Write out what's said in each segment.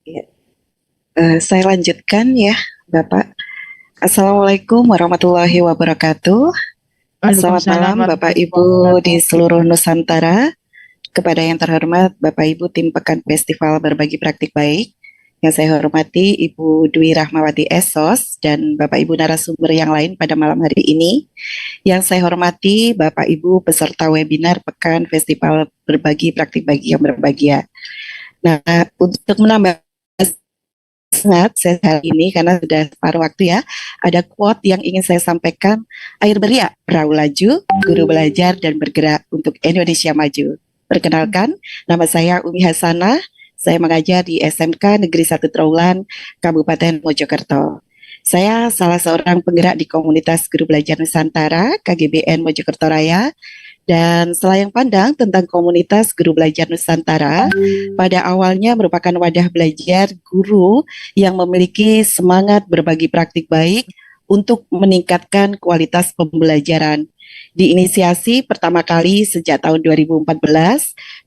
Ya, saya lanjutkan ya, Bapak. Assalamualaikum warahmatullahi wabarakatuh. Selamat malam Bapak Ibu di seluruh Nusantara. Kepada yang terhormat Bapak Ibu tim Pekan Festival Berbagi Praktik Baik, yang saya hormati Ibu Dwi Rahmawati Esos dan Bapak Ibu narasumber yang lain pada malam hari ini. Yang saya hormati Bapak Ibu peserta webinar Pekan Festival Berbagi Praktik Baik yang berbahagia. Nah, untuk menambah semangat saya hari ini karena sudah separuh waktu ya, ada quote yang ingin saya sampaikan. Air beriak, perahu laju, guru belajar dan bergerak untuk Indonesia maju. Perkenalkan, nama saya Umi Hasanah. Saya mengajar di SMK Negeri 1 Trawulan, Kabupaten Mojokerto. Saya salah seorang penggerak di komunitas Guru Belajar Nusantara, KGBN Mojokerto Raya. Dan selayang pandang tentang komunitas Guru Belajar Nusantara, pada awalnya merupakan wadah belajar guru yang memiliki semangat berbagi praktik baik untuk meningkatkan kualitas pembelajaran. Diinisiasi pertama kali sejak tahun 2014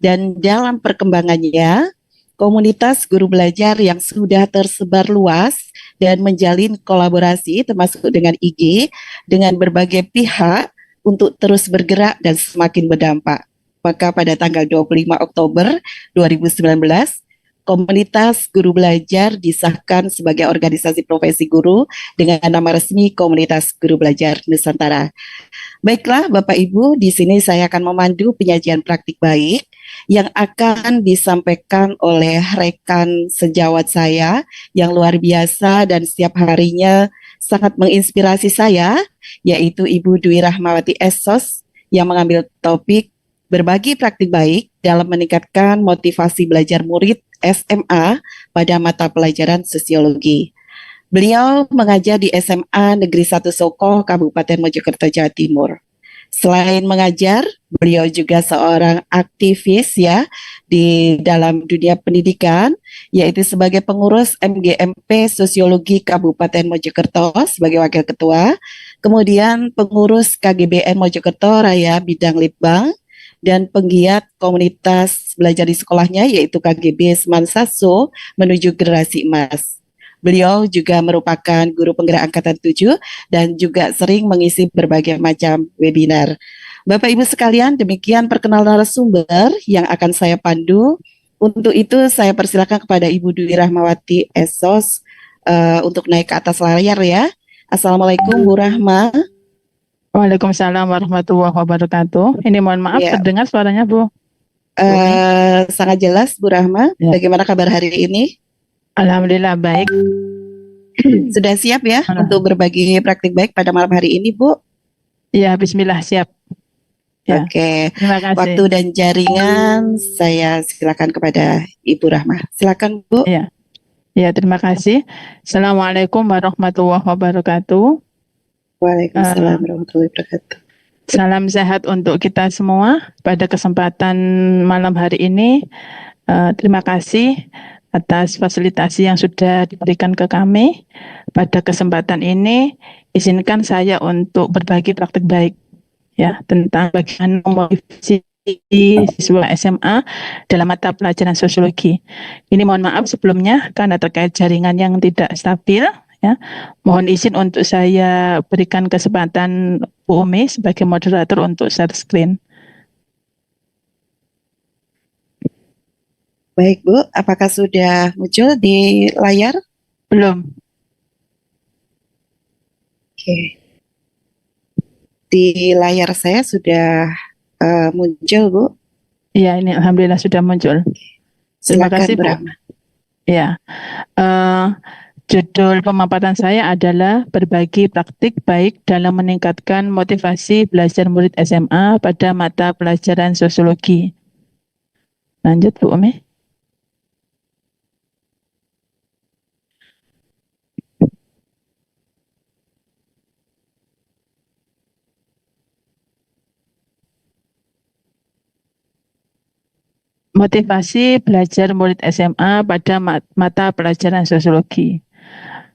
dan dalam perkembangannya, komunitas guru belajar yang sudah tersebar luas dan menjalin kolaborasi termasuk dengan IG dengan berbagai pihak untuk terus bergerak dan semakin berdampak. Maka pada tanggal 25 Oktober 2019, Komunitas Guru Belajar disahkan sebagai organisasi profesi guru dengan nama resmi Komunitas Guru Belajar Nusantara. Baiklah Bapak Ibu, di sini saya akan memandu penyajian praktik baik yang akan disampaikan oleh rekan sejawat saya yang luar biasa dan setiap harinya sangat menginspirasi saya, yaitu Ibu Dwi Rahmawati Esos yang mengambil topik berbagi praktik baik dalam meningkatkan motivasi belajar murid SMA pada mata pelajaran sosiologi. Beliau mengajar di SMA Negeri 1 Soko, Kabupaten Mojokerto, Jawa Timur. Selain mengajar, beliau juga seorang aktivis ya di dalam dunia pendidikan, yaitu sebagai pengurus MGMP Sosiologi Kabupaten Mojokerto sebagai wakil ketua, kemudian pengurus KGBN Mojokerto Raya bidang Litbang, dan penggiat komunitas belajar di sekolahnya yaitu KGB Semansaso menuju generasi emas. Beliau juga merupakan guru penggerak angkatan 7 dan juga sering mengisi berbagai macam webinar. Bapak Ibu sekalian, demikian perkenalan narasumber yang akan saya pandu. Untuk itu saya persilakan kepada Ibu Dwi Rahmawati Esos untuk naik ke atas layar ya. Assalamualaikum Bu Rahma. Waalaikumsalam warahmatullahi wabarakatuh. Ini mohon maaf Ya. terdengar suaranya Bu. Sangat jelas Bu Rahma. Ya. Bagaimana kabar hari ini? Alhamdulillah baik. Sudah siap ya untuk berbagi praktik baik pada malam hari ini Bu? Ya, bismillah siap. Ya. Oke. Terima kasih. Waktu dan jaringan saya silakan kepada Ibu Rahma. Silakan Bu. Ya. Ya, terima kasih. Assalamualaikum warahmatullahi wabarakatuh. Waalaikumsalam warahmatullahi wabarakatuh. Salam sehat untuk kita semua pada kesempatan malam hari ini. Terima kasih atas fasilitasi yang sudah diberikan ke kami. Pada kesempatan ini, izinkan saya untuk berbagi praktik baik ya tentang bagaimana memotivasi siswa SMA dalam mata pelajaran sosiologi. Ini mohon maaf sebelumnya karena terkait jaringan yang tidak stabil. Ya, mohon izin untuk saya berikan kesempatan Bu Umi sebagai moderator untuk share screen. Baik Bu, apakah sudah muncul di layar? Belum. Oke. Di layar saya sudah muncul Bu. Iya, ini alhamdulillah sudah muncul. Terima Silakan kasih Bu Bu. Rahma. Ya, judul pemaparan saya adalah berbagi praktik baik dalam meningkatkan motivasi belajar murid SMA pada mata pelajaran sosiologi. Lanjut Bu Umi. Motivasi belajar murid SMA pada mata pelajaran sosiologi.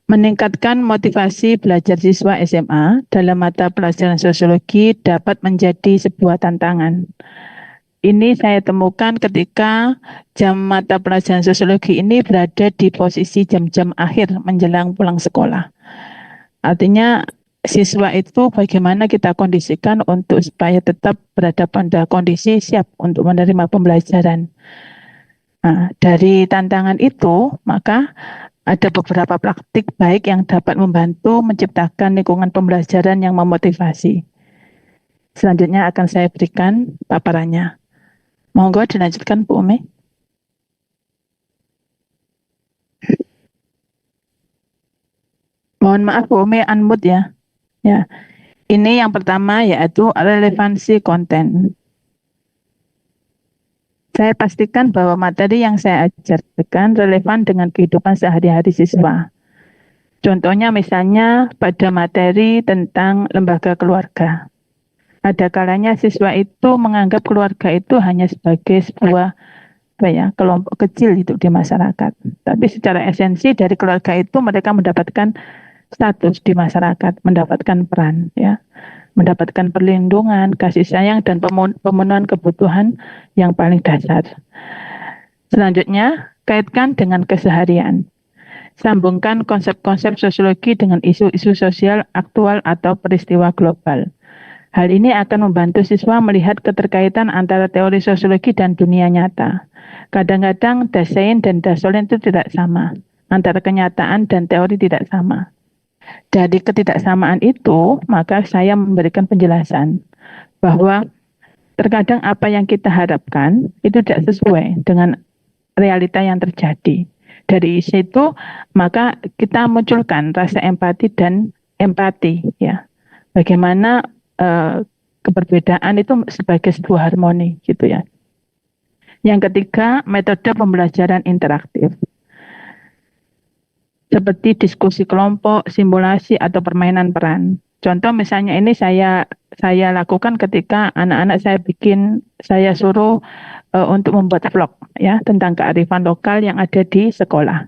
Meningkatkan motivasi belajar siswa SMA dalam mata pelajaran sosiologi dapat menjadi sebuah tantangan. ini saya temukan ketika jam mata pelajaran sosiologi ini berada di posisi jam-jam akhir menjelang pulang sekolah. Artinya siswa itu bagaimana kita kondisikan untuk supaya tetap berada pada kondisi siap untuk menerima pembelajaran. Nah, dari tantangan itu, maka ada beberapa praktik baik yang dapat membantu menciptakan lingkungan pembelajaran yang memotivasi. Selanjutnya akan saya berikan paparannya. Monggo dilanjutkan Bu Umi. Mohon maaf Bu Umi, unmute ya. Ya, ini yang pertama yaitu relevansi konten. Saya pastikan bahwa materi yang saya ajarkan relevan dengan kehidupan sehari-hari siswa. Contohnya misalnya pada materi tentang lembaga keluarga. Ada kalanya siswa itu menganggap keluarga itu hanya sebagai sebuah kelompok kecil itu di masyarakat. Tapi secara esensi dari keluarga itu mereka mendapatkan status di masyarakat, mendapatkan peran, mendapatkan perlindungan, kasih sayang dan pemenuhan kebutuhan yang paling dasar. Selanjutnya, kaitkan dengan keseharian. Sambungkan konsep-konsep sosiologi dengan isu-isu sosial aktual atau peristiwa global. Hal ini akan membantu siswa melihat keterkaitan antara teori sosiologi dan dunia nyata. Kadang-kadang Dasein dan Dasolin itu tidak sama, antara kenyataan dan teori tidak sama. Dari ketidaksamaan itu, maka saya memberikan penjelasan bahwa terkadang apa yang kita harapkan itu tidak sesuai dengan realita yang terjadi. Dari situ, maka kita munculkan rasa empati dan empati, Bagaimana keberbedaan itu sebagai sebuah harmoni, gitu ya. Yang ketiga, metode pembelajaran interaktif. Seperti diskusi kelompok, simulasi, atau permainan peran. Contoh misalnya ini saya lakukan ketika anak-anak saya suruh untuk membuat vlog tentang kearifan lokal yang ada di sekolah.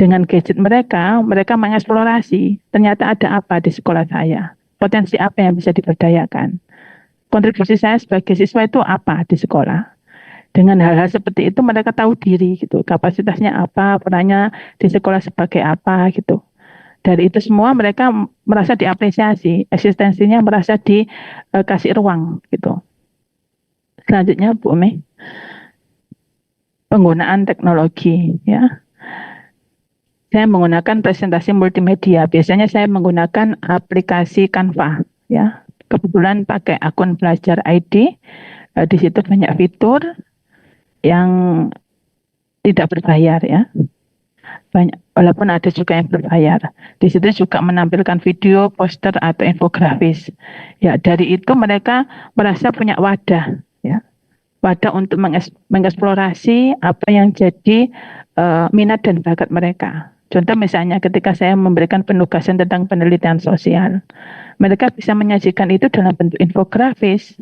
Dengan gadget mereka mengeksplorasi ternyata ada apa di sekolah saya, potensi apa yang bisa diberdayakan. Kontribusi saya sebagai siswa itu apa di sekolah. Dengan hal-hal seperti itu mereka tahu diri gitu, kapasitasnya apa, perannya di sekolah sebagai apa gitu. Dari itu semua mereka merasa diapresiasi, eksistensinya merasa dikasih ruang gitu. Selanjutnya Bu Umi, penggunaan teknologi Saya menggunakan presentasi multimedia. Biasanya saya menggunakan aplikasi Canva Kebetulan pakai akun Belajar ID. Di situ banyak fitur yang tidak berbayar Banyak, walaupun ada juga yang berbayar. Di situ juga menampilkan video, poster atau infografis. Dari itu mereka merasa punya wadah wadah untuk mengeksplorasi apa yang jadi minat dan bakat mereka. Contoh misalnya ketika saya memberikan penugasan tentang penelitian sosial, mereka bisa menyajikan itu dalam bentuk infografis,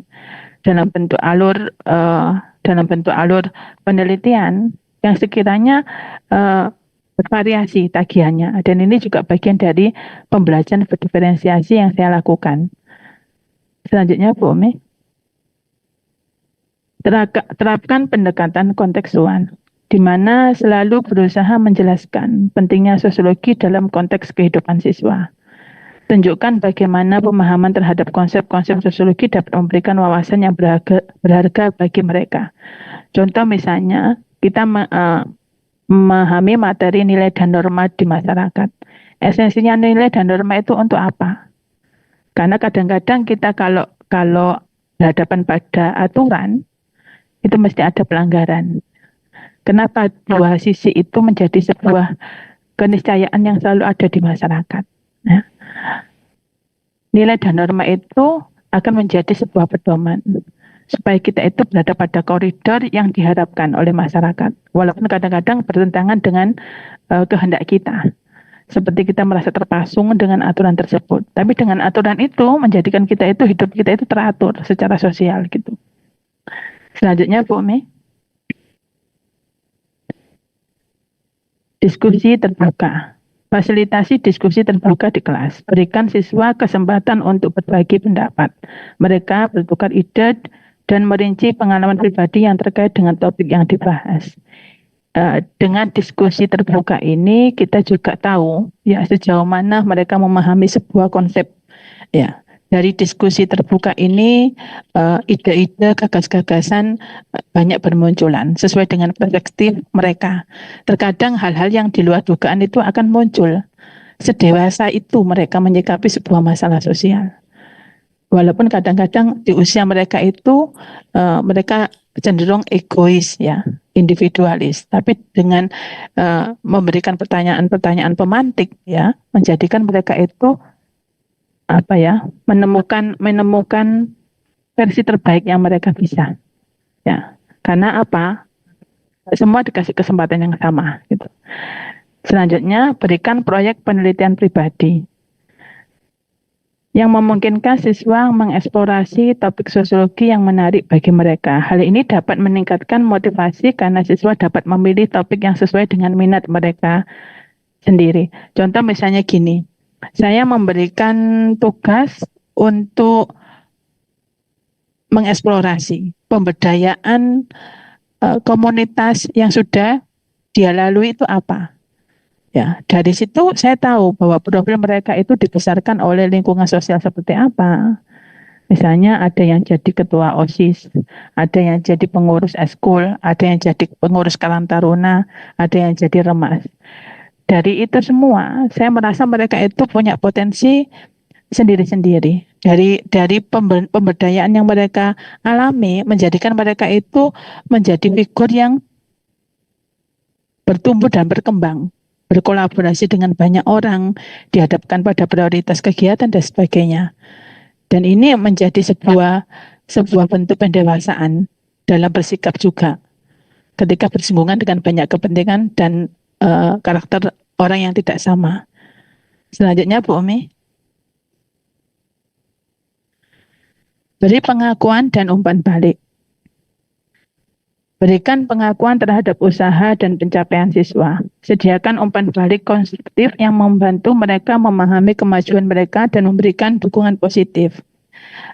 dalam bentuk alur penelitian yang sekiranya bervariasi tagihannya. Dan ini juga bagian dari pembelajaran berdiferensiasi yang saya lakukan. Selanjutnya Bu Umi, terapkan pendekatan kontekstual, di mana selalu berusaha menjelaskan pentingnya sosiologi dalam konteks kehidupan siswa. Tunjukkan bagaimana pemahaman terhadap konsep-konsep sosiologi dapat memberikan wawasan yang berharga bagi mereka. Contoh misalnya, kita memahami materi nilai dan norma di masyarakat. Esensinya nilai dan norma itu untuk apa? Karena kadang-kadang kita kalau berhadapan pada aturan, itu mesti ada pelanggaran. Kenapa dua sisi itu menjadi sebuah keniscayaan yang selalu ada di masyarakat? Nilai dan norma itu akan menjadi sebuah pedoman supaya kita itu berada pada koridor yang diharapkan oleh masyarakat, walaupun kadang-kadang bertentangan dengan kehendak kita. Seperti kita merasa terpasung dengan aturan tersebut, tapi dengan aturan itu menjadikan hidup kita itu teratur secara sosial gitu. Selanjutnya Bu Umi, diskusi terbuka. Fasilitasi diskusi terbuka di kelas. Berikan siswa kesempatan untuk berbagi pendapat. Mereka bertukar ide dan merinci pengalaman pribadi yang terkait dengan topik yang dibahas. Dengan diskusi terbuka ini kita juga tahu ya sejauh mana mereka memahami sebuah konsep ya. Dari diskusi terbuka ini ide-ide, gagasan banyak bermunculan sesuai dengan perspektif mereka. Terkadang hal-hal yang di luar dugaan itu akan muncul. Sedewasa itu mereka menyikapi sebuah masalah sosial. Walaupun kadang-kadang di usia mereka itu mereka cenderung egois ya, individualis. Tapi dengan memberikan pertanyaan-pertanyaan pemantik ya, menjadikan mereka itu menemukan versi terbaik yang mereka bisa. Ya, karena apa? Semua dikasih kesempatan yang sama. Gitu. Selanjutnya, berikan proyek penelitian pribadi yang memungkinkan siswa mengeksplorasi topik sosiologi yang menarik bagi mereka. Hal ini dapat meningkatkan motivasi karena siswa dapat memilih topik yang sesuai dengan minat mereka sendiri. Contoh misalnya gini, saya memberikan tugas untuk mengeksplorasi pemberdayaan komunitas yang sudah dia lalui itu apa. Ya, dari situ saya tahu bahwa profil mereka itu dibesarkan oleh lingkungan sosial seperti apa. Misalnya ada yang jadi ketua OSIS, ada yang jadi pengurus eskul, ada yang jadi pengurus Karang Taruna, ada yang jadi remas. Dari itu semua, saya merasa mereka itu punya potensi sendiri-sendiri. Dari pemberdayaan yang mereka alami, menjadikan mereka itu menjadi figur yang bertumbuh dan berkembang, berkolaborasi dengan banyak orang, dihadapkan pada prioritas kegiatan dan sebagainya. Dan ini menjadi sebuah bentuk pendewasaan dalam bersikap juga ketika bersinggungan dengan banyak kepentingan dan karakter orang yang tidak sama. Selanjutnya Bu Umi. Beri pengakuan dan umpan balik. Berikan pengakuan terhadap usaha dan pencapaian siswa. Sediakan umpan balik konstruktif yang membantu mereka memahami kemajuan mereka dan memberikan dukungan positif.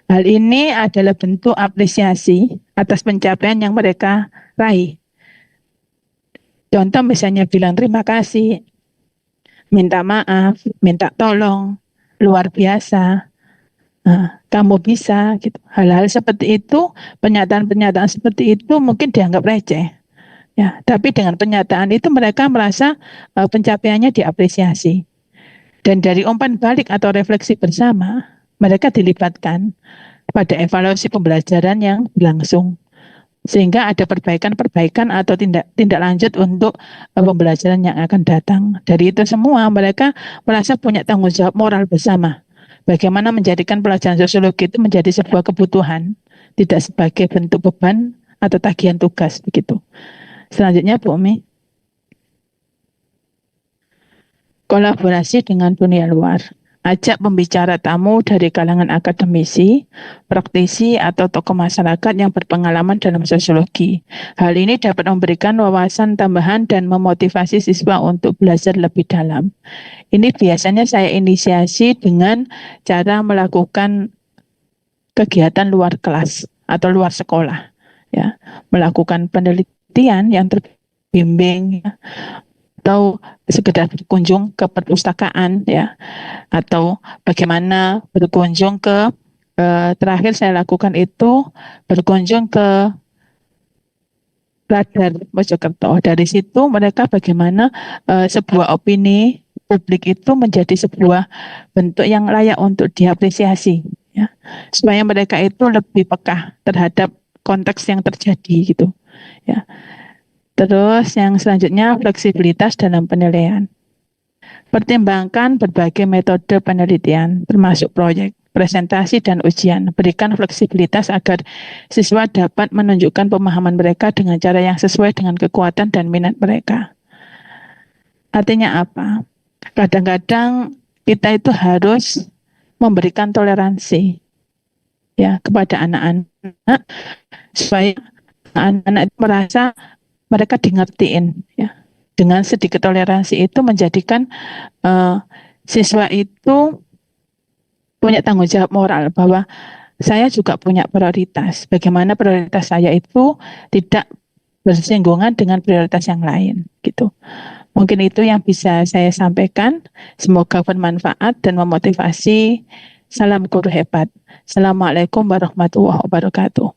Hal ini adalah bentuk apresiasi atas pencapaian yang mereka raih. Contoh misalnya bilang terima kasih, minta maaf, minta tolong, luar biasa, kamu bisa, gitu. Hal-hal seperti itu, pernyataan-pernyataan seperti itu mungkin dianggap receh. Ya, tapi dengan pernyataan itu mereka merasa pencapaiannya diapresiasi. Dan dari umpan balik atau refleksi bersama, mereka dilibatkan pada evaluasi pembelajaran yang berlangsung. Sehingga ada perbaikan-perbaikan atau tindak lanjut untuk pembelajaran yang akan datang. Dari itu semua mereka merasa punya tanggung jawab moral bersama. Bagaimana menjadikan pelajaran sosiologi itu menjadi sebuah kebutuhan, tidak sebagai bentuk beban atau tagihan tugas begitu. Selanjutnya Bu Umi. Kolaborasi dengan dunia luar. Ajak pembicara tamu dari kalangan akademisi, praktisi, atau tokoh masyarakat yang berpengalaman dalam sosiologi. Hal ini dapat memberikan wawasan tambahan dan memotivasi siswa untuk belajar lebih dalam. Ini biasanya saya inisiasi dengan cara melakukan kegiatan luar kelas atau luar sekolah. Ya, melakukan penelitian yang terbimbing, ya, atau sekedar berkunjung ke perpustakaan ya, atau bagaimana berkunjung ke terakhir saya lakukan itu berkunjung ke Radar Mojokerto. Dari situ mereka bagaimana sebuah opini publik itu menjadi sebuah bentuk yang layak untuk diapresiasi ya, supaya mereka itu lebih peka terhadap konteks yang terjadi gitu ya. Terus yang selanjutnya fleksibilitas dalam penilaian. Pertimbangkan berbagai metode penelitian termasuk proyek, presentasi, dan ujian. Berikan fleksibilitas agar siswa dapat menunjukkan pemahaman mereka dengan cara yang sesuai dengan kekuatan dan minat mereka. Artinya apa? Kadang-kadang kita itu harus memberikan toleransi ya kepada anak-anak supaya anak-anak itu merasa mereka dingertiin ya. Dengan sedikit toleransi itu menjadikan siswa itu punya tanggung jawab moral bahwa saya juga punya prioritas. Bagaimana prioritas saya itu tidak bersinggungan dengan prioritas yang lain, gitu. Mungkin itu yang bisa saya sampaikan. Semoga bermanfaat dan memotivasi. Salam guru hebat. Assalamualaikum warahmatullahi wabarakatuh.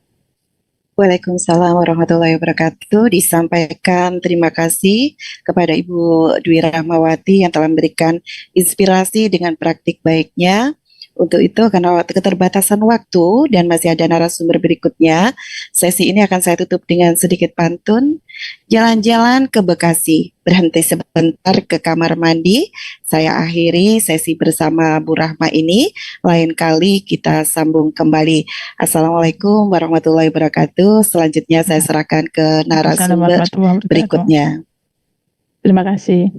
Waalaikumsalam warahmatullahi wabarakatuh. Disampaikan terima kasih kepada Ibu Dwi Rahmawati yang telah memberikan inspirasi dengan praktik baiknya. Untuk itu, karena keterbatasan waktu dan masih ada narasumber berikutnya, sesi ini akan saya tutup dengan sedikit pantun. Jalan-jalan ke Bekasi, berhenti sebentar ke kamar mandi. Saya akhiri sesi bersama Bu Rahma ini. Lain kali kita sambung kembali. Assalamualaikum warahmatullahi wabarakatuh. Selanjutnya saya serahkan ke narasumber berikutnya. Terima kasih.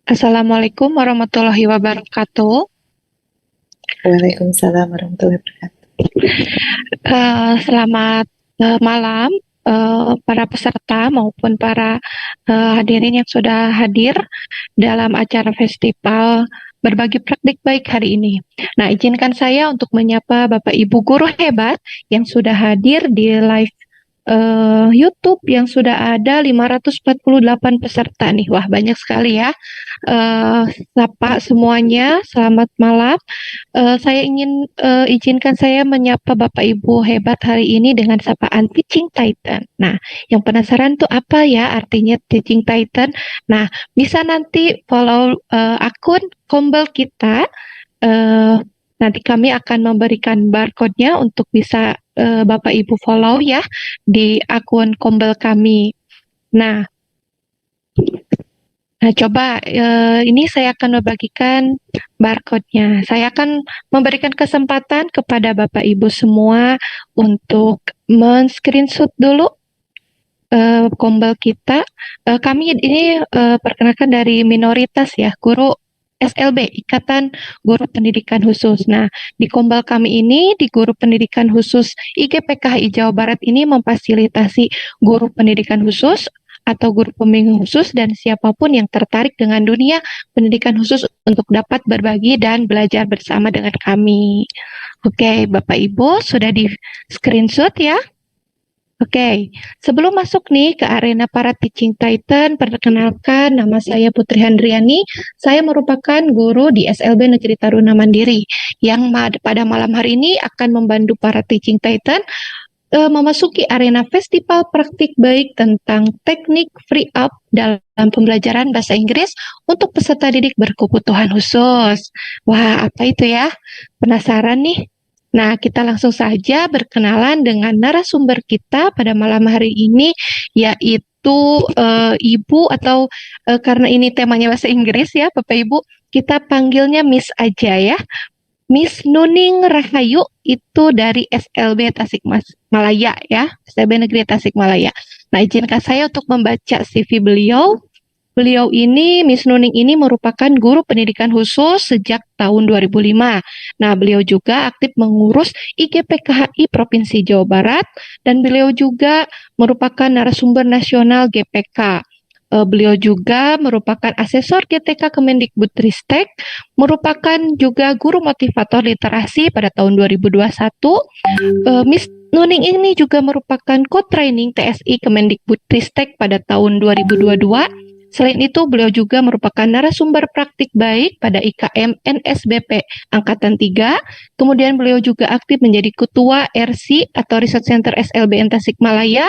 Assalamualaikum warahmatullahi wabarakatuh. Waalaikumsalam warahmatullahi wabarakatuh. Selamat malam para peserta maupun para hadirin yang sudah hadir dalam acara festival berbagi praktik baik hari ini. Nah, izinkan saya untuk menyapa Bapak Ibu guru hebat yang sudah hadir di live YouTube yang sudah ada 548 peserta nih. Wah, banyak sekali ya. Sapa semuanya, selamat malam. Saya izinkan saya menyapa Bapak Ibu hebat hari ini dengan sapaan Teaching Titan. Nah, yang penasaran tuh apa ya artinya Teaching Titan? Nah, bisa nanti follow akun Kombel kita. Nanti kami akan memberikan barcode-nya untuk bisa Bapak Ibu follow ya di akun Kombel kami. Nah, coba ini saya akan membagikan barcode-nya. Saya akan memberikan kesempatan kepada Bapak Ibu semua untuk men-screenshot dulu Kombel kita. Kami ini perkenalkan dari minoritas ya, guru SLB, Ikatan Guru Pendidikan Khusus. Nah, di Kombel kami ini, di Guru Pendidikan Khusus IGPKHI Jawa Barat ini memfasilitasi guru pendidikan khusus atau guru pembimbing khusus dan siapapun yang tertarik dengan dunia pendidikan khusus untuk dapat berbagi dan belajar bersama dengan kami. Oke, Bapak Ibu sudah di screenshot ya? Oke, sebelum masuk nih ke arena para Teaching Titan, perkenalkan nama saya Putri Handriani. Saya merupakan guru di SLB Negeri Taruna Mandiri yang pada malam hari ini akan membantu para Teaching Titan memasuki arena festival praktik baik tentang teknik free up dalam pembelajaran bahasa Inggris untuk peserta didik berkebutuhan khusus. Wah, apa itu ya? Penasaran nih? Nah, kita langsung saja berkenalan dengan narasumber kita pada malam hari ini, yaitu Ibu atau karena ini temanya bahasa Inggris ya, Bapak Ibu, kita panggilnya Miss aja ya. Miss Nuning Rahayu itu dari SLB Tasikmalaya ya, SLB Negeri Tasikmalaya. Nah, izinkan saya untuk membaca CV beliau. Beliau ini, Miss Nuning ini merupakan guru pendidikan khusus sejak tahun 2005. Nah, beliau juga aktif mengurus IGPKHI Provinsi Jawa Barat dan beliau juga merupakan narasumber nasional GPK. Beliau juga merupakan asesor GTK Kemendikbudristek, merupakan juga guru motivator literasi pada tahun 2021. Miss Nuning ini juga merupakan co-training TSI Kemendikbudristek pada tahun 2022. Selain itu, beliau juga merupakan narasumber praktik baik pada IKM NSBP Angkatan 3. Kemudian beliau juga aktif menjadi ketua RC atau Research Center SLBN Tasikmalaya.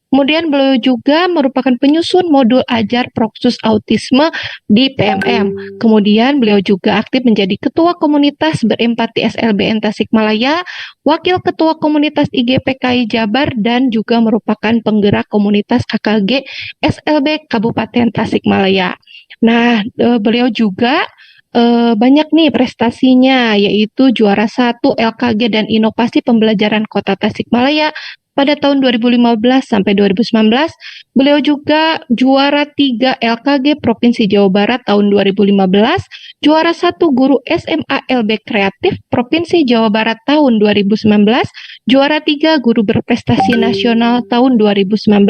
Kemudian beliau juga merupakan penyusun modul ajar proksus autisme di PMM. Kemudian beliau juga aktif menjadi ketua komunitas berempati SLBN Tasikmalaya, wakil ketua komunitas IGPKI Jabar, dan juga merupakan penggerak komunitas KKG SLB Kabupaten Tasikmalaya. Nah, beliau juga banyak nih prestasinya, yaitu juara 1 LKG dan Inovasi Pembelajaran Kota Tasikmalaya pada tahun 2015 sampai 2019. Beliau juga juara 3 LKG Provinsi Jawa Barat tahun 2015, juara 1 guru SMA LB Kreatif Provinsi Jawa Barat tahun 2019, juara 3 guru berprestasi nasional tahun 2019.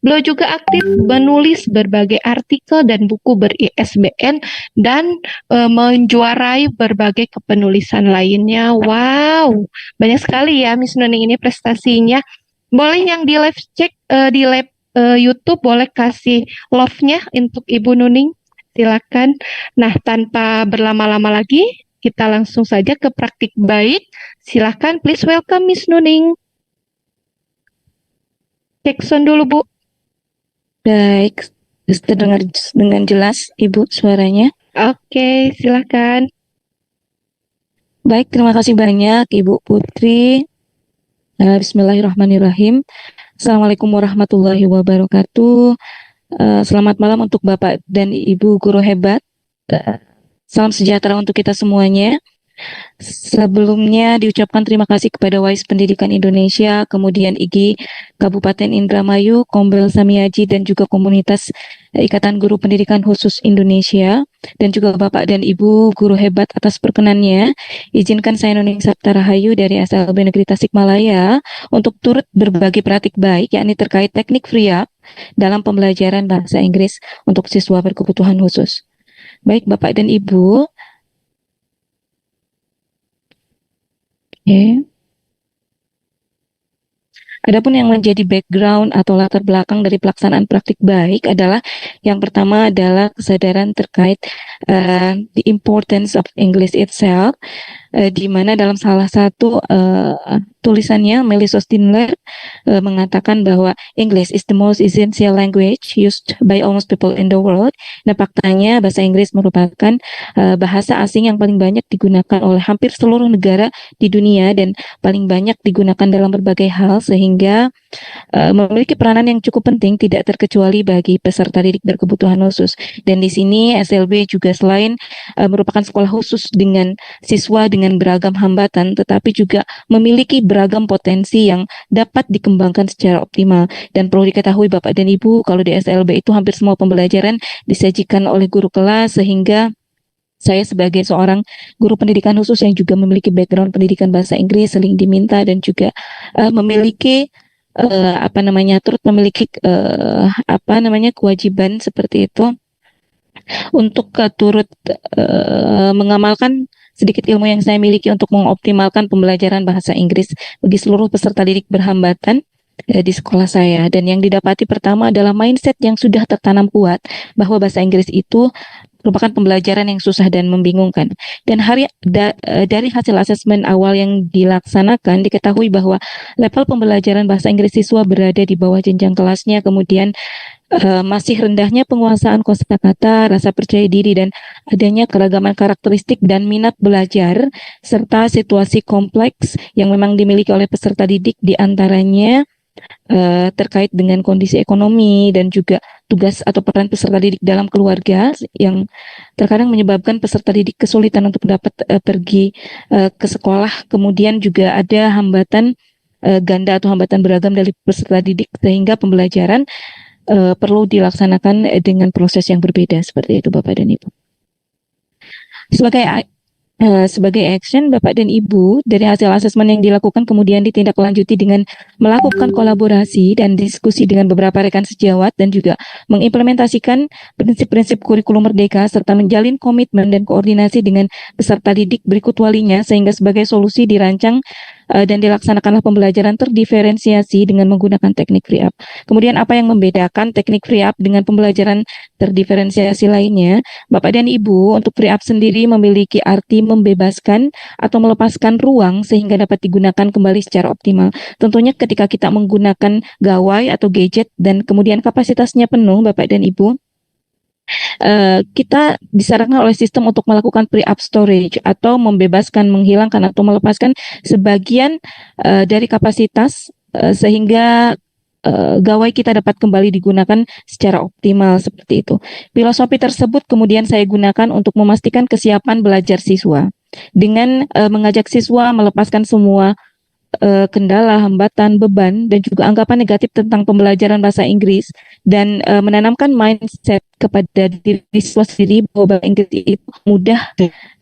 Beliau juga aktif menulis berbagai artikel dan buku ber-ISBN dan menjuarai berbagai kepenulisan lainnya. Wow, banyak sekali ya Miss Nuning ini prestasinya. Boleh yang di live cek di live YouTube boleh kasih love-nya untuk Ibu Nuning. Silakan. Nah, tanpa berlama-lama lagi, kita langsung saja ke praktik baik. Silakan, please welcome Miss Nuning. Cek sound dulu, Bu. Baik, terdengar dengan jelas Ibu suaranya. Oke, silakan. Baik, terima kasih banyak Ibu Putri. Bismillahirrahmanirrahim. Assalamualaikum warahmatullahi wabarakatuh. Selamat malam untuk Bapak dan Ibu guru hebat. Salam sejahtera untuk kita semuanya. Sebelumnya diucapkan terima kasih kepada WISE Pendidikan Indonesia, kemudian IGI Kabupaten Indramayu, Kombel Samiaji, dan juga komunitas Ikatan Guru Pendidikan Khusus Indonesia, dan juga Bapak dan Ibu guru hebat atas perkenannya. Izinkan saya Nuning Sapta Rahayu dari SLB Negeri Tasikmalaya untuk turut berbagi praktik baik, yakni terkait teknik FRIAP dalam pembelajaran bahasa Inggris untuk siswa berkebutuhan khusus. Baik Bapak dan Ibu, oke. Adapun yang menjadi background atau latar belakang dari pelaksanaan praktik baik adalah yang pertama adalah kesadaran terkait the importance of English itself, di mana dalam salah satu tulisannya Melly Sostindler mengatakan bahwa English is the most essential language used by almost people in the world. Nah, faktanya bahasa Inggris merupakan bahasa asing yang paling banyak digunakan oleh hampir seluruh negara di dunia dan paling banyak digunakan dalam berbagai hal, sehingga memiliki peranan yang cukup penting tidak terkecuali bagi peserta didik berkebutuhan khusus. Dan di sini SLB juga selain merupakan sekolah khusus dengan siswa dengan beragam hambatan, tetapi juga memiliki beragam potensi yang dapat dikembangkan secara optimal. Dan perlu diketahui Bapak dan Ibu, kalau di SLB itu hampir semua pembelajaran disajikan oleh guru kelas, sehingga saya sebagai seorang guru pendidikan khusus yang juga memiliki background pendidikan bahasa Inggris sering diminta dan juga memiliki turut memiliki kewajiban seperti itu untuk turut mengamalkan sedikit ilmu yang saya miliki untuk mengoptimalkan pembelajaran bahasa Inggris bagi seluruh peserta didik berhambatan di sekolah saya. Dan yang didapati pertama adalah mindset yang sudah tertanam kuat bahwa bahasa Inggris itu merupakan pembelajaran yang susah dan membingungkan. Dan dari hasil asesmen awal yang dilaksanakan, diketahui bahwa level pembelajaran bahasa Inggris siswa berada di bawah jenjang kelasnya, kemudian masih rendahnya penguasaan kosakata, rasa percaya diri, dan adanya keragaman karakteristik dan minat belajar, serta situasi kompleks yang memang dimiliki oleh peserta didik, diantaranya terkait dengan kondisi ekonomi dan juga tugas atau peran peserta didik dalam keluarga yang terkadang menyebabkan peserta didik kesulitan untuk dapat pergi ke sekolah. Kemudian juga ada hambatan ganda atau hambatan beragam dari peserta didik, sehingga pembelajaran perlu dilaksanakan dengan proses yang berbeda. Seperti itu Bapak dan Ibu. Sebagai action, Bapak dan Ibu, dari hasil asesmen yang dilakukan kemudian ditindaklanjuti dengan melakukan kolaborasi dan diskusi dengan beberapa rekan sejawat, dan juga mengimplementasikan prinsip-prinsip kurikulum merdeka serta menjalin komitmen dan koordinasi dengan peserta didik berikut walinya, sehingga sebagai solusi dirancang dan dilaksanakanlah pembelajaran terdiferensiasi dengan menggunakan teknik FRIAP. Kemudian apa yang membedakan teknik FRIAP dengan pembelajaran terdiferensiasi lainnya? Bapak dan Ibu, untuk FRIAP sendiri memiliki arti membebaskan atau melepaskan ruang sehingga dapat digunakan kembali secara optimal. Tentunya ketika kita menggunakan gawai atau gadget dan kemudian kapasitasnya penuh, Bapak dan Ibu, kita disarankan oleh sistem untuk melakukan pre-up storage atau membebaskan, menghilangkan atau melepaskan sebagian dari kapasitas sehingga gawai kita dapat kembali digunakan secara optimal, seperti itu. Filosofi tersebut kemudian saya gunakan untuk memastikan kesiapan belajar siswa dengan mengajak siswa melepaskan semua kendala, hambatan, beban, dan juga anggapan negatif tentang pembelajaran bahasa Inggris, dan menanamkan mindset kepada diri siswa sendiri bahwa bahasa Inggris itu mudah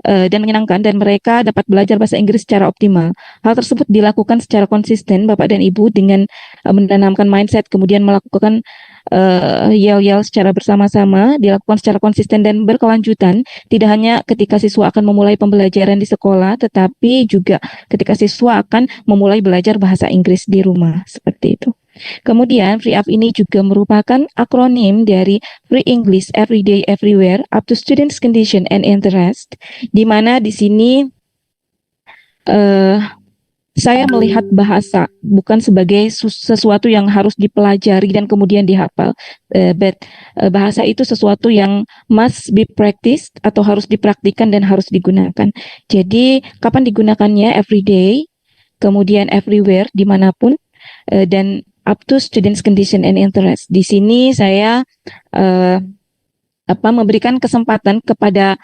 dan menyenangkan, dan mereka dapat belajar bahasa Inggris secara optimal. Hal tersebut dilakukan secara konsisten, Bapak dan Ibu, dengan menanamkan mindset, kemudian melakukan yel-yel secara bersama-sama, dilakukan secara konsisten dan berkelanjutan, tidak hanya ketika siswa akan memulai pembelajaran di sekolah, tetapi juga ketika siswa akan memulai belajar bahasa Inggris di rumah, seperti itu. Kemudian, Free Up ini juga merupakan akronim dari Free English Everyday Everywhere up to Students' Condition and Interest, di mana di sini saya melihat bahasa bukan sebagai sesuatu yang harus dipelajari dan kemudian dihafal, but bahasa itu sesuatu yang must be practiced atau harus dipraktikkan dan harus digunakan. Jadi kapan digunakannya? Everyday, kemudian everywhere, dimanapun, dan up to students' condition and interest. Di sini saya memberikan kesempatan kepada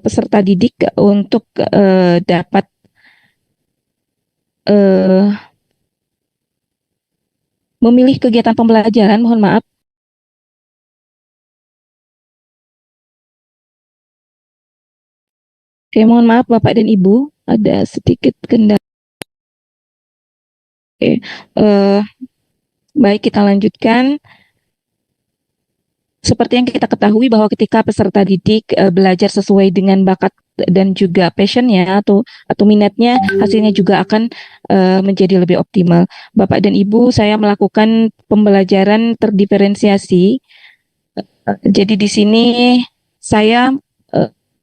peserta didik untuk dapat memilih kegiatan pembelajaran. Mohon maaf. Oke, mohon maaf Bapak dan Ibu, ada sedikit kendala. Oke, baik, kita lanjutkan. Seperti yang kita ketahui bahwa ketika peserta didik belajar sesuai dengan bakat dan juga passionnya atau minatnya, hasilnya juga akan menjadi lebih optimal. Bapak dan Ibu, saya melakukan pembelajaran terdiferensiasi. Jadi di sini saya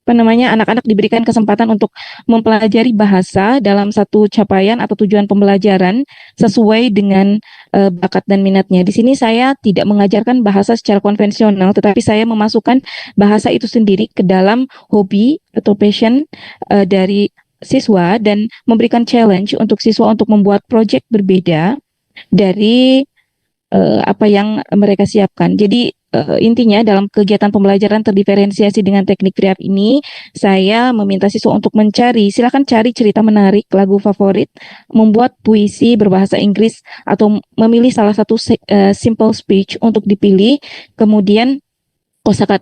anak-anak diberikan kesempatan untuk mempelajari bahasa dalam satu capaian atau tujuan pembelajaran sesuai dengan bakat dan minatnya. Di sini saya tidak mengajarkan bahasa secara konvensional, tetapi saya memasukkan bahasa itu sendiri ke dalam hobi atau passion dari siswa, dan memberikan challenge untuk siswa untuk membuat proyek berbeda dari apa yang mereka siapkan. Jadi intinya dalam kegiatan pembelajaran terdiferensiasi dengan teknik Free Up ini, saya meminta siswa untuk silakan cari cerita menarik, lagu favorit, membuat puisi berbahasa Inggris, atau memilih salah satu simple speech untuk dipilih, kemudian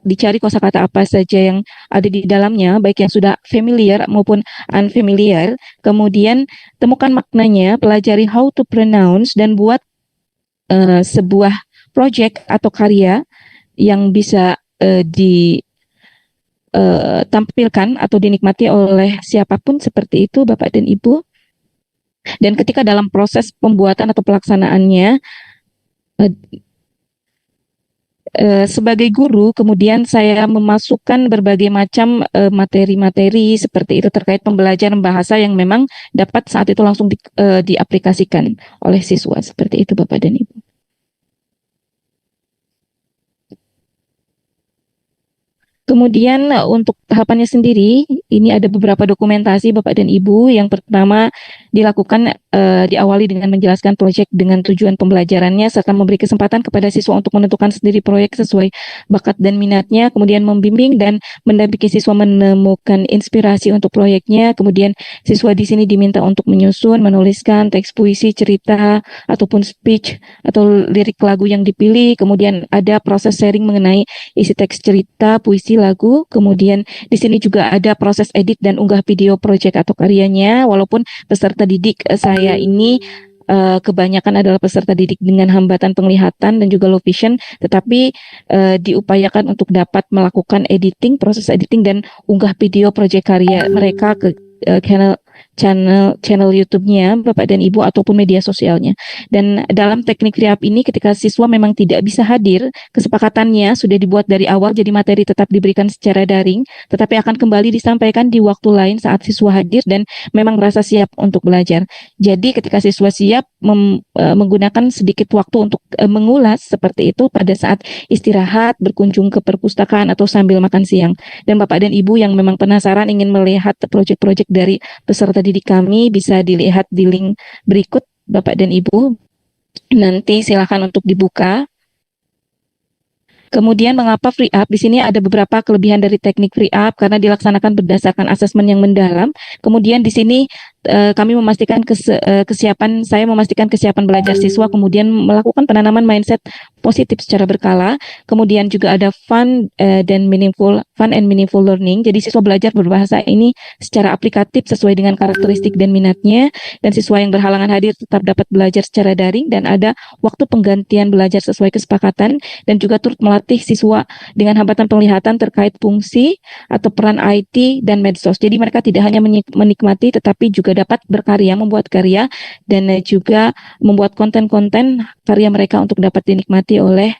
dicari kosakata apa saja yang ada di dalamnya, baik yang sudah familiar maupun unfamiliar, kemudian temukan maknanya, pelajari how to pronounce, dan buat sebuah project atau karya yang bisa ditampilkan atau dinikmati oleh siapapun, seperti itu Bapak dan Ibu. Dan ketika dalam proses pembuatan atau pelaksanaannya, sebagai guru, kemudian saya memasukkan berbagai macam materi-materi seperti itu terkait pembelajaran bahasa yang memang dapat saat itu langsung diaplikasikan oleh siswa, seperti itu Bapak dan Ibu. Kemudian untuk tahapannya sendiri, ini ada beberapa dokumentasi Bapak dan Ibu. Yang pertama dilakukan diawali dengan menjelaskan proyek dengan tujuan pembelajarannya, serta memberi kesempatan kepada siswa untuk menentukan sendiri proyek sesuai bakat dan minatnya, kemudian membimbing dan mendampingi siswa menemukan inspirasi untuk proyeknya. Kemudian siswa di sini diminta untuk menyusun, menuliskan teks puisi, cerita, ataupun speech atau lirik lagu yang dipilih. Kemudian ada proses sharing mengenai isi teks cerita, puisi, lagu. Kemudian di sini juga ada proses edit dan unggah video proyek atau karyanya. Walaupun peserta didik saya ini kebanyakan adalah peserta didik dengan hambatan penglihatan dan juga low vision, tetapi diupayakan untuk dapat melakukan editing, proses editing dan unggah video proyek karya mereka ke channel YouTube-nya Bapak dan Ibu ataupun media sosialnya. Dan dalam teknik Free Up ini, ketika siswa memang tidak bisa hadir, kesepakatannya sudah dibuat dari awal, jadi materi tetap diberikan secara daring, tetapi akan kembali disampaikan di waktu lain saat siswa hadir dan memang merasa siap untuk belajar. Jadi ketika siswa siap menggunakan sedikit waktu untuk mengulas seperti itu pada saat istirahat, berkunjung ke perpustakaan atau sambil makan siang. Dan Bapak dan Ibu yang memang penasaran ingin melihat proyek-proyek dari peserta didik kami, bisa dilihat di link berikut Bapak dan Ibu. Nanti silakan untuk dibuka. Kemudian mengapa Free Up? Di sini ada beberapa kelebihan dari teknik Free Up karena dilaksanakan berdasarkan asesmen yang mendalam. Kemudian di sini kami memastikan saya memastikan kesiapan belajar siswa, kemudian melakukan penanaman mindset positif secara berkala. Kemudian juga ada fun and meaningful learning. Jadi siswa belajar berbahasa ini secara aplikatif sesuai dengan karakteristik dan minatnya, dan siswa yang berhalangan hadir tetap dapat belajar secara daring, dan ada waktu penggantian belajar sesuai kesepakatan, dan juga turut melatih siswa dengan hambatan penglihatan terkait fungsi atau peran IT dan medsos. Jadi mereka tidak hanya menikmati tetapi juga dapat berkarya, membuat karya, dan juga membuat konten-konten karya mereka untuk dapat dinikmati oleh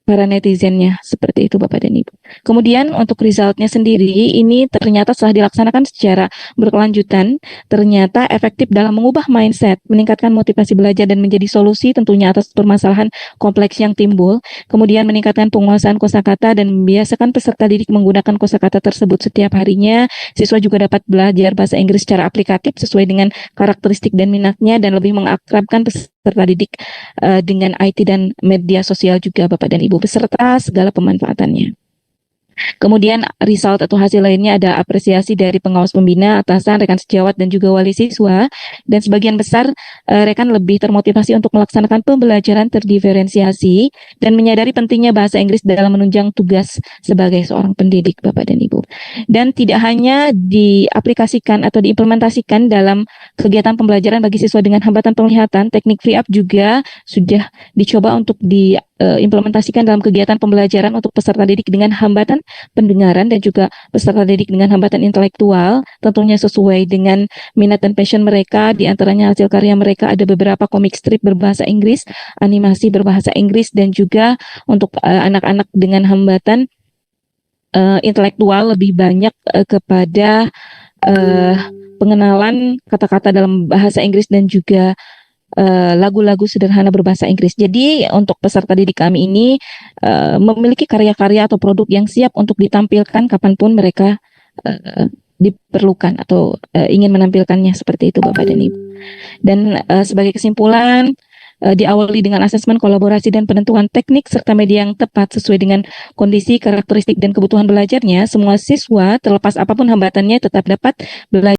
para netizennya. Seperti itu Bapak dan Ibu. Kemudian untuk resultnya sendiri, ini ternyata setelah dilaksanakan secara berkelanjutan, ternyata efektif dalam mengubah mindset, meningkatkan motivasi belajar dan menjadi solusi tentunya atas permasalahan kompleks yang timbul, kemudian meningkatkan penguasaan kosakata dan membiasakan peserta didik menggunakan kosakata tersebut setiap harinya. Siswa juga dapat belajar bahasa Inggris secara aplikatif sesuai dengan karakteristik dan minatnya, dan lebih mengakrabkan peserta didik dengan IT dan media sosial juga Bapak dan Ibu, beserta segala pemanfaatannya. Kemudian result atau hasil lainnya ada apresiasi dari pengawas pembina, atasan, rekan sejawat, dan juga wali siswa. Dan sebagian besar rekan lebih termotivasi untuk melaksanakan pembelajaran terdiferensiasi dan menyadari pentingnya bahasa Inggris dalam menunjang tugas sebagai seorang pendidik Bapak dan Ibu. Dan tidak hanya diaplikasikan atau diimplementasikan dalam kegiatan pembelajaran bagi siswa dengan hambatan penglihatan, teknik free up juga sudah dicoba untuk diimplementasikan dalam kegiatan pembelajaran untuk peserta didik dengan hambatan pendengaran dan juga peserta didik dengan hambatan intelektual, tentunya sesuai dengan minat dan passion mereka. Di antaranya hasil karya mereka ada beberapa komik strip berbahasa Inggris, animasi berbahasa Inggris, dan juga untuk anak-anak dengan hambatan intelektual lebih banyak kepada pengenalan kata-kata dalam bahasa Inggris dan juga lagu-lagu sederhana berbahasa Inggris. Jadi untuk peserta didik kami ini memiliki karya-karya atau produk yang siap untuk ditampilkan kapanpun mereka diperlukan atau ingin menampilkannya, seperti itu Bapak dan Ibu. Dan sebagai kesimpulan, diawali dengan asesmen kolaborasi dan penentuan teknik serta media yang tepat sesuai dengan kondisi, karakteristik, dan kebutuhan belajarnya. Semua siswa terlepas apapun hambatannya tetap dapat belajar